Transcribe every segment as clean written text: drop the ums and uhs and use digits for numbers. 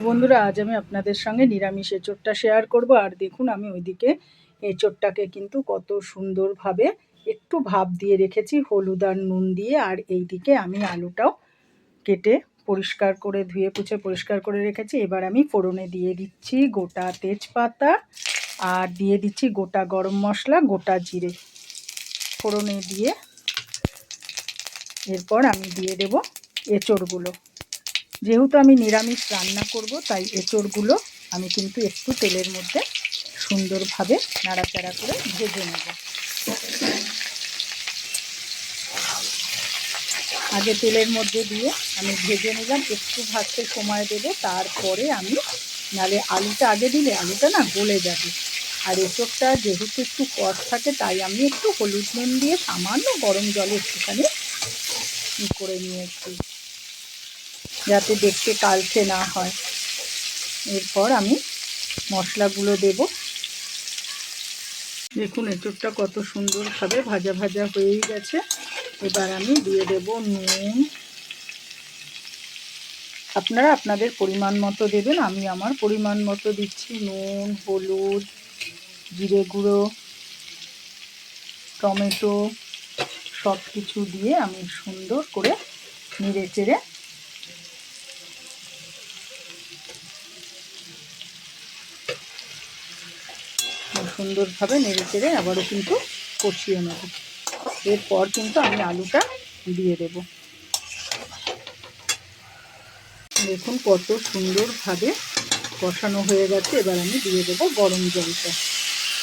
বন্ধুরা, আজ আমি আপনাদের সঙ্গে নিরামিষ এঁচোড়টা শেয়ার করব। আর দেখুন, আমি ওইদিকে এঁচোড়টাকে কিন্তু কত সুন্দরভাবে একটু ভাপ দিয়ে রেখেছি হলুদ আর নুন দিয়ে। আর এইদিকে আমি আলুটাও কেটে পরিষ্কার করে ধুয়ে পুছে পরিষ্কার করে রেখেছি। এবার আমি ফোড়নে দিয়ে দিচ্ছি গোটা তেজপাতা আর দিয়ে দিচ্ছি গোটা গরম মশলা, গোটা জিরে ফোড়নে দিয়ে এরপর আমি দিয়ে দেব এঁচোড়গুলো। যেহেতু আমি নিরামিষ রান্না করব, তাই এঁচোড়গুলো আমি কিন্তু একটু তেলের মধ্যে সুন্দরভাবে নাড়াচাড়া করে ভেজে নেব। আগে তেলের মধ্যে দিয়ে আমি ভেজে নিলাম, একটু ভাজতে সময় দেব, তারপরে আমি নালে আলুটা আগে দিলে আলুটা না গলে যাবে। আর এঁচোড়টা যেহেতু একটু কষ থাকে, তাই আমি একটু হলুদ নুন দিয়ে সামান্য গরম জলে একটুখানি করে নিয়েছি, যাতে দেখতে কালচে না হয়। এরপর আমি মশলাগুলো দেব। দেখুন, এঁচোড়টা কত সুন্দরভাবে ভাজা ভাজা হয়েই গেছে। এবার আমি দিয়ে দেব নুন। আপনারা আপনাদের পরিমাণ মতো দেবেন, আমি আমার পরিমাণ মতো দিচ্ছি নুন, হলুদ, জিরে গুঁড়ো, টমেটো সব কিছু দিয়ে আমি সুন্দর করে নেড়ে চেড়ে সুন্দরভাবে নেড়ে চেড়ে আবারও কিন্তু কষিয়ে নেব। এরপর কিন্তু আমি আলুটা দিয়ে দেব। দেখুন কত সুন্দরভাবে কষানো হয়ে গেছে। এবার আমি দিয়ে দেবো গরম জলটা।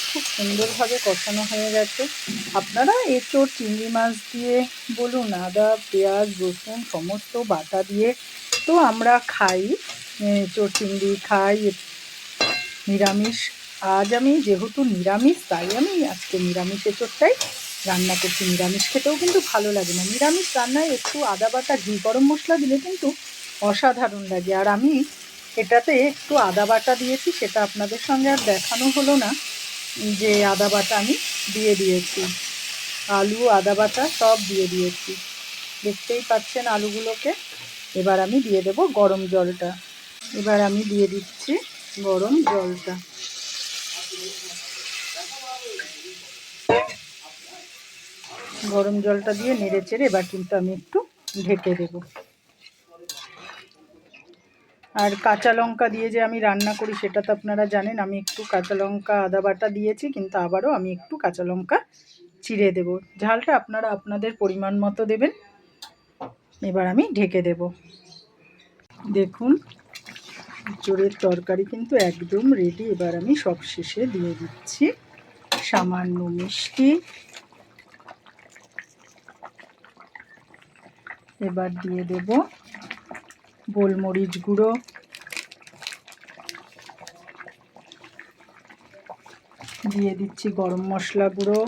খুব সুন্দরভাবে কষানো হয়ে গেছে। আপনারা এঁচোড় চিংড়ি মাছ দিয়ে বলুন, আদা পেঁয়াজ রসুন সমস্ত বাটা দিয়ে তো আমরা খাই, এঁচোড় চিংড়ি খাই নিরামিষ। আজ আমি যেহেতু নিরামিষ, তাই আমি আজকে নিরামিষ এঁচোড়টাই রান্না করছি। নিরামিষ খেতেও কিন্তু ভালো লাগে না, নিরামিষ রান্নায় একটু আদা বাটা ঘি গরম মশলা দিলে কিন্তু অসাধারণ লাগে। আর আমি এটাতে একটু আদা বাটা দিয়েছি, সেটা আপনাদের সঙ্গে আর দেখানো হলো না যে আদা বাটা আমি দিয়ে দিয়েছি। আলু আদা বাটা সব দিয়ে দিয়েছি, দেখতেই পাচ্ছেন আলুগুলোকে। এবার আমি দিয়ে দেব গরম জলটা। এবার আমি দিয়ে দিচ্ছি গরম জলটা। গরম জলটা দিয়ে নেড়ে চেড়ে এবার কিন্তু আমি একটু ঢেকে দেব। আর কাঁচা লঙ্কা দিয়ে যে আমি রান্না করি সেটা তো আপনারা জানেন, আমি একটু কাঁচা লঙ্কা আদা বাটা দিয়েছি, কিন্তু আবারও আমি একটু কাঁচা লঙ্কা চিড়ে দেব। ঝালটা আপনারা আপনাদের পরিমাণ মতো দেবেন। এবার আমি ঢেকে দেব। দেখুন, এঁচোড়ের তরকারি কিন্তু একদম রেডি। এবার আমি সব শেষে দিয়ে দিচ্ছি সামান্য মিষ্টি। এবার দিয়ে দেব গোলমরিচ গুঁড়ো, দিয়ে দিচ্ছি গরম মশলা গুঁড়ো,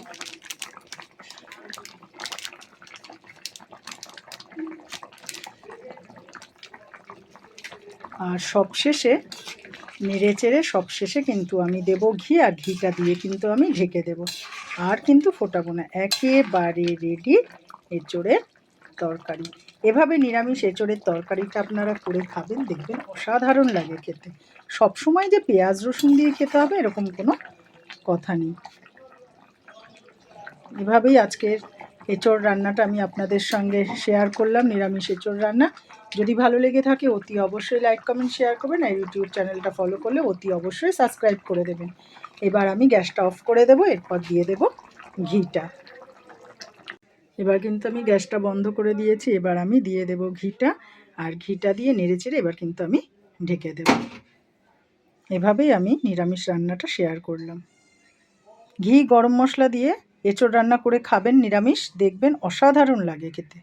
আর সবশেষে নেড়ে চেড়ে সবশেষে কিন্তু আমি দেব ঘি। আর ঘিটা দিয়ে কিন্তু আমি ঢেকে দেব, আর কিন্তু ফোটাবো না। একেবারে রেডি এঁচোড়ের তরকারি। এভাবে নিরামিষ এঁচোড়ের তরকারিটা আপনারা করে খাবেন, দেখবেন অসাধারণ লাগে খেতে। সবসময় যে পেঁয়াজ রসুন দিয়ে খেতে হবে এরকম কোনো কথা নেই। এভাবেই আজকের এঁচোড় রান্নাটা আমি আপনাদের সঙ্গে শেয়ার করলাম, নিরামিষ এঁচোড় রান্না। যদি ভালো লেগে থাকে অতি অবশ্যই লাইক কমেন্ট শেয়ার করবেন। আর ইউটিউব চ্যানেলটা ফলো করলে অতি অবশ্যই সাবস্ক্রাইব করে দেবেন। এবার আমি গ্যাসটা অফ করে দেবো, এরপর দিয়ে দেব ঘিটা। এবার কিন্তু আমি গ্যাসটা বন্ধ করে দিয়েছি। এবার আমি দিয়ে দেব ঘিটা, আর ঘিটা দিয়ে নেড়েচেড়ে এবার কিন্তু আমি ঢেকে দেব। এভাবেই আমি নিরামিষ রান্নাটা শেয়ার করলাম। ঘি গরম মশলা দিয়ে এঁচোড় রান্না করে খাবেন নিরামিষ, দেখবেন অসাধারণ লাগে খেতে।